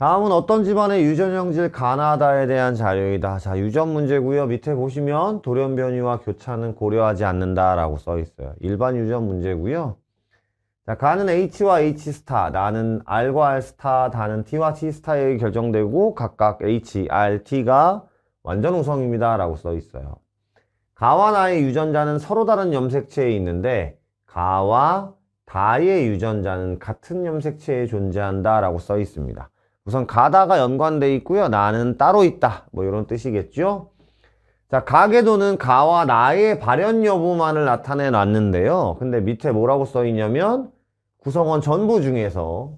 다음은 어떤 집안의 유전형질 가나다에 대한 자료이다. 자, 유전 문제고요. 밑에 보시면 돌연변이와 교차는 고려하지 않는다라고 써 있어요. 일반 유전 문제고요. 자, 가는 H와 H 스타, 나는 R과 R 스타, 다는 T와 T 스타에 결정되고 각각 H, R, T가 완전 우성입니다. 라고 써 있어요. 가와 나의 유전자는 서로 다른 염색체에 있는데 가와 다의 유전자는 같은 염색체에 존재한다. 라고 써 있습니다. 우선 가다가 연관돼 있고요. 나는 따로 있다. 뭐 이런 뜻이겠죠. 자, 가계도는 가와 나의 발현 여부만을 나타내 놨는데요. 근데 밑에 뭐라고 써 있냐면 구성원 전부 중에서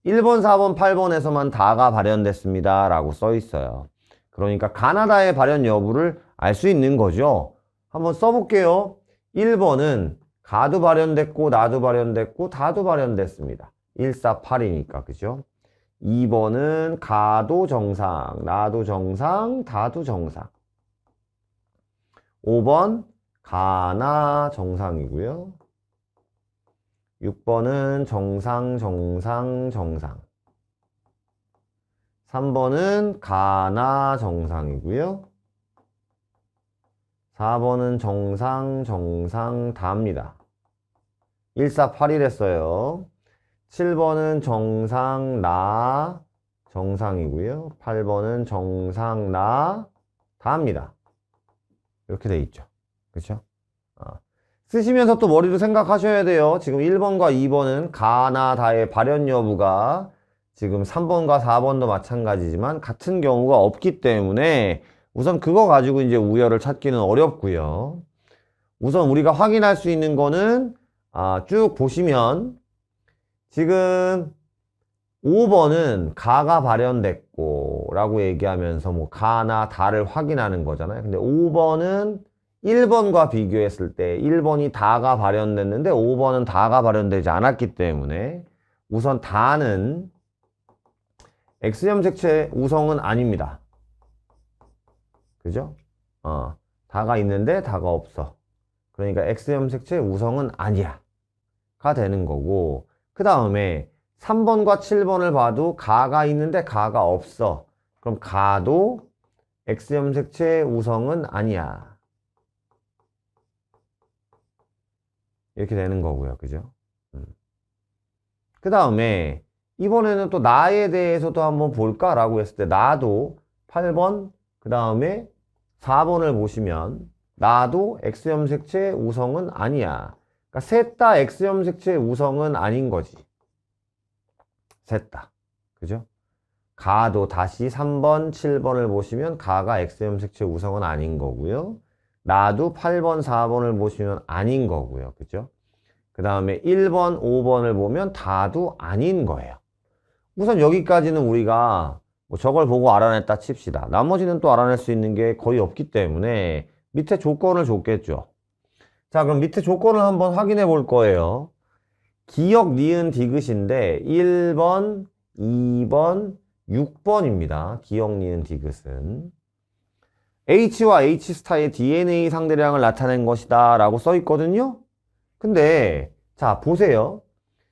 1번, 4번, 8번에서만 다가 발현됐습니다. 라고 써 있어요. 그러니까 가나다의 발현 여부를 알 수 있는 거죠. 한번 써볼게요. 1번은 가도 발현됐고 나도 발현됐고 다도 발현됐습니다. 1, 4, 8이니까 그죠? 2번은 가도 정상, 나도 정상, 다도 정상. 5번 가나 정상이고요. 6번은 정상, 정상, 정상. 3번은 가나 정상이고요. 4번은 정상, 정상, 다입니다. 1, 4, 8이랬어요. 7번은 정상, 나, 정상이고요. 8번은 정상, 나, 다입니다. 이렇게 돼 있죠. 그렇죠? 쓰시면서 또 머리로 생각하셔야 돼요. 지금 1번과 2번은 가나 다의 발현 여부가 지금 3번과 4번도 마찬가지지만 같은 경우가 없기 때문에 우선 그거 가지고 이제 우열을 찾기는 어렵고요. 우선 우리가 확인할 수 있는 거는 쭉 보시면 지금 5번은 가가 발현됐고 라고 얘기하면서 뭐 가나 다를 확인하는 거잖아요. 근데 5번은 1번과 비교했을 때 1번이 다가 발현됐는데 5번은 다가 발현되지 않았기 때문에 우선 다는 X염색체 우성은 아닙니다. 그죠? 다가 있는데 다가 없어. 그러니까 X염색체 우성은 아니야. 가 되는 거고 그 다음에 3번과 7번을 봐도 가가 있는데 가가 없어. 그럼 가도 X염색체 우성은 아니야. 이렇게 되는 거고요. 그죠? 그 다음에 이번에는 또 나에 대해서도 한번 볼까라고 했을 때 나도 8번 그 다음에 4번을 보시면 나도 X염색체 우성은 아니야. 그러니까 셋 다 X염색체 우성은 아닌 거지. 셋 다. 그죠? 가도 다시 3번, 7번을 보시면 가가 X염색체 우성은 아닌 거고요. 나도 8번, 4번을 보시면 아닌 거고요. 그죠? 그 다음에 1번, 5번을 보면 다도 아닌 거예요. 우선 여기까지는 우리가 뭐 저걸 보고 알아냈다 칩시다. 나머지는 또 알아낼 수 있는 게 거의 없기 때문에 밑에 조건을 줬겠죠. 자, 그럼 밑에 조건을 한번 확인해 볼 거예요. 기역, 니은, 디귿인데 1번, 2번, 6번입니다. 기역, 니은, 디귿은 H와 H 스타의 DNA 상대량을 나타낸 것이다 라고 써 있거든요. 근데 자 보세요.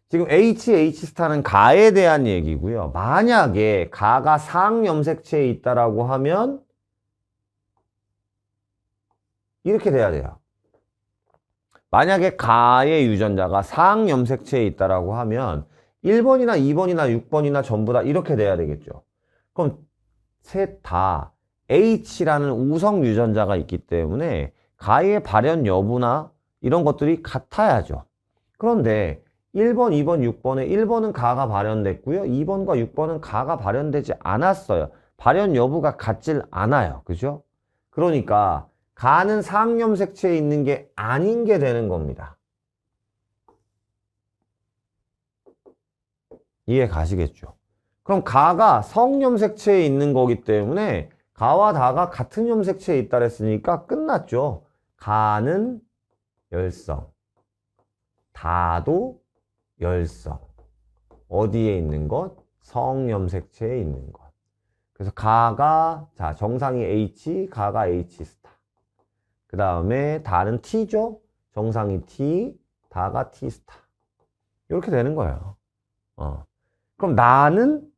지금 H 스타는 가에 대한 얘기고요. 만약에 가가 상염색체에 있다라고 하면 이렇게 돼야 돼요. 만약에 가의 유전자가 상염색체에 있다라고 하면 1번이나 2번이나 6번이나 전부 다 이렇게 돼야 되겠죠. 그럼 셋 다 H라는 우성 유전자가 있기 때문에 가의 발현 여부나 이런 것들이 같아야죠. 그런데 1번, 2번, 6번에 1번은 가가 발현됐고요. 2번과 6번은 가가 발현되지 않았어요. 발현 여부가 같질 않아요. 그죠? 그러니까 가는 상염색체에 있는 게 아닌 게 되는 겁니다. 이해 가시겠죠? 그럼 가가 성염색체에 있는 거기 때문에 가와 다가 같은 염색체에 있다 그랬으니까 끝났죠. 가는 열성, 다도 열성. 어디에 있는 것? 성염색체에 있는 것. 그래서 가가 자 정상이 H, 가가 H 스타. 그 다음에 다는 T죠. 정상이 T, 다가 T 스타. 이렇게 되는 거예요. 그럼 나는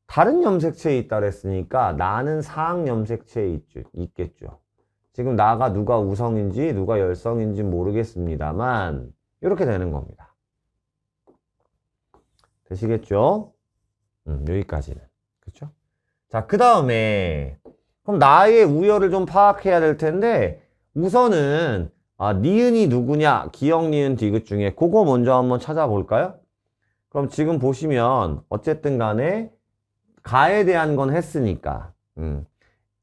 다른 염색체에 있다 그랬으니까 나는 사항 염색체에 있겠죠. 지금 나가 누가 우성인지 누가 열성인지 모르겠습니다만 이렇게 되는 겁니다. 되시겠죠? 여기까지는. 그렇죠? 자, 그 다음에 그럼 나의 우열을 좀 파악해야 될 텐데 우선은 니은이 누구냐? 기역, 니은, 디귿 중에 그거 먼저 한번 찾아볼까요? 그럼 지금 보시면 어쨌든 간에 가에 대한 건 했으니까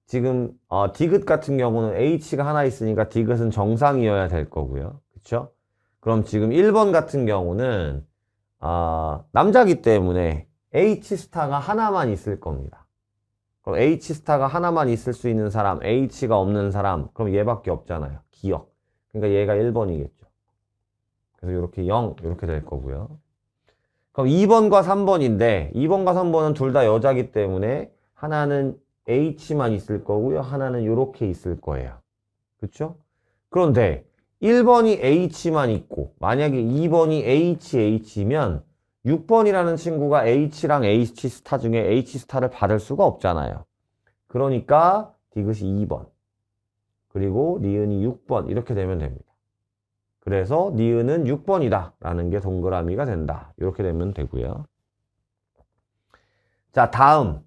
지금 디귿 같은 경우는 H가 하나 있으니까 디귿은 정상이어야 될 거고요. 그쵸? 그럼 지금 1번 같은 경우는 남자기 때문에 H스타가 하나만 있을 겁니다. 그럼 H스타가 하나만 있을 수 있는 사람, H가 없는 사람, 그럼 얘밖에 없잖아요. 기역. 그러니까 얘가 1번이겠죠. 그래서 이렇게 0 이렇게 될 거고요. 그럼 2번과 3번인데 2번과 3번은 둘 다 여자기 때문에 하나는 H만 있을 거고요. 하나는 이렇게 있을 거예요. 그렇죠? 그런데 1번이 H만 있고 만약에 2번이 H면 6번이라는 친구가 H랑 H스타 중에 H스타를 받을 수가 없잖아요. 그러니까 디귿이 2번 그리고 니은이 6번 이렇게 되면 됩니다. 그래서 니은은 6번이다 라는 게 동그라미가 된다. 이렇게 되면 되고요. 자, 다음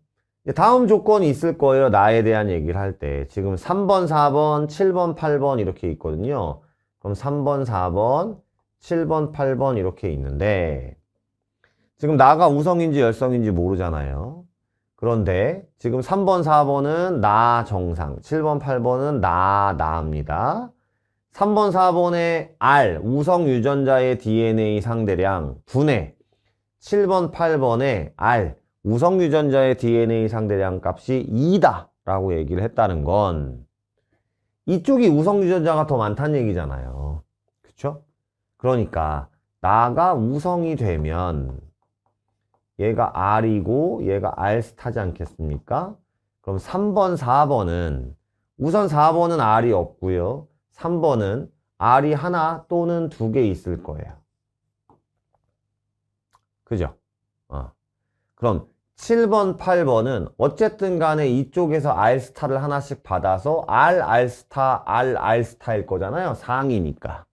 조건이 있을 거예요. 나에 대한 얘기를 할 때. 지금 3번, 4번, 7번, 8번 이렇게 있거든요. 그럼 3번, 4번, 7번, 8번 이렇게 있는데 지금 나가 우성인지 열성인지 모르잖아요. 그런데 지금 3번, 4번은 나 정상, 7번, 8번은 나입니다. 3번, 4번의 R, 우성 유전자의 DNA 상대량 분의 7번, 8번의 R, 우성 유전자의 DNA 상대량 값이 2다 라고 얘기를 했다는 건 이쪽이 우성 유전자가 더 많다는 얘기잖아요. 그쵸? 그러니까 나가 우성이 되면 얘가 R이고 얘가 R스타지 않겠습니까? 그럼 3번, 4번은 우선 4번은 R이 없고요. 3번은 R이 하나 또는 두 개 있을 거예요. 그죠? 그럼 7번, 8번은 어쨌든 간에 이쪽에서 R스타를 하나씩 받아서 R스타, R스타일 거잖아요. 상이니까.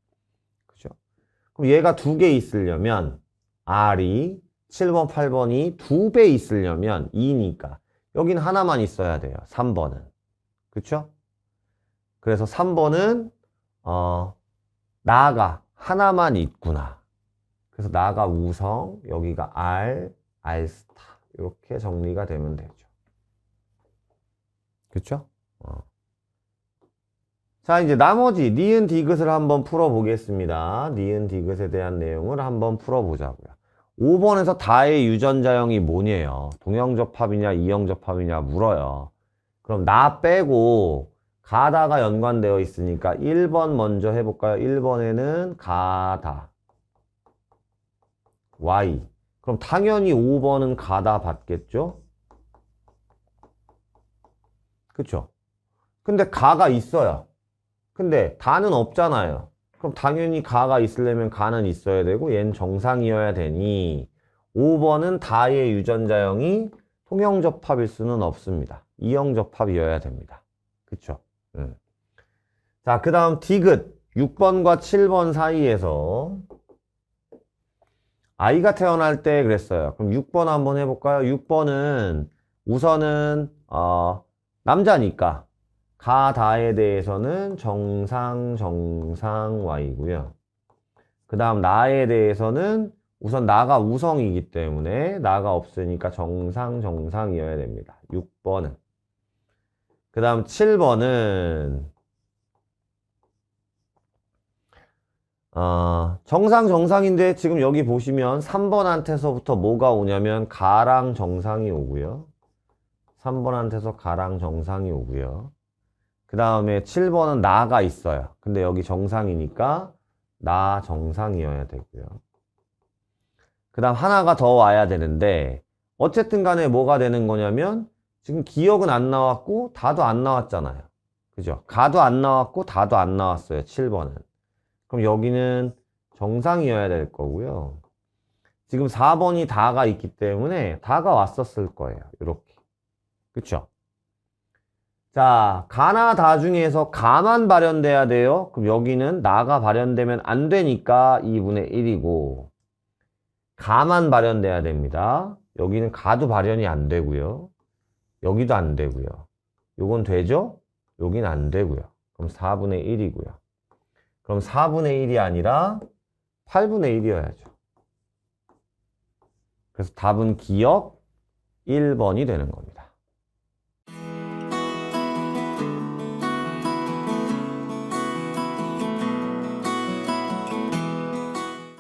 그죠? 그럼 얘가 두 개 있으려면 R이 7번, 8번이 두 배 있으려면 2니까 여긴 하나만 있어야 돼요. 3번은. 그쵸? 그래서 3번은 나가 하나만 있구나. 그래서 나가 우성, 여기가 R스타 이렇게 정리가 되면 되죠. 그쵸? 자, 이제 나머지 니은 디귿을 한번 풀어보겠습니다. 니은 디귿에 대한 내용을 한번 풀어보자고요. 5번에서 다의 유전자형이 뭐냐요? 동형접합이냐 이형접합이냐 물어요. 그럼 나 빼고 가다가 연관되어 있으니까 1번 먼저 해볼까요? 1번에는 가다 Y. 그럼 당연히 5번은 가다 받겠죠? 그쵸? 근데 가가 있어요. 근데 다는 없잖아요. 그럼 당연히 가가 있으려면 가는 있어야 되고 얘는 정상이어야 되니 5번은 다의 유전자형이 통형접합일 수는 없습니다. 이형접합이어야 됩니다. 그쵸? 자, 그 다음 디귿 6번과 7번 사이에서 아이가 태어날 때 그랬어요. 그럼 6번 한번 해볼까요? 6번은 우선은 남자니까 가다에 대해서는 정상 Y고요. 그 다음 나에 대해서는 우선 나가 우성이기 때문에 나가 없으니까 정상이어야 됩니다. 6번은. 그 다음 7번은 정상인데 지금 여기 보시면 3번한테서부터 뭐가 오냐면 가랑 정상이 오고요. 3번한테서 가랑 정상이 오고요. 그 다음에 7번은 나가 있어요. 근데 여기 정상이니까 나 정상이어야 되고요. 그 다음 하나가 더 와야 되는데 어쨌든 간에 뭐가 되는 거냐면 지금 기억은 안 나왔고 다도 안 나왔잖아요. 그죠? 가도 안 나왔고 다도 안 나왔어요. 7번은. 그럼 여기는 정상이어야 될 거고요. 지금 4번이 다가 있기 때문에 다가 왔었을 거예요. 이렇게. 그쵸? 자, 가나 다 중에서 가만 발현돼야 돼요. 그럼 여기는 나가 발현되면 안 되니까 2분의 1이고 가만 발현돼야 됩니다. 여기는 가도 발현이 안 되고요. 여기도 안 되고요. 요건 되죠? 여긴 안 되고요. 그럼 4분의 1이고요. 그럼 4분의 1이 아니라 8분의 1이어야죠. 그래서 답은 기억 1번이 되는 겁니다.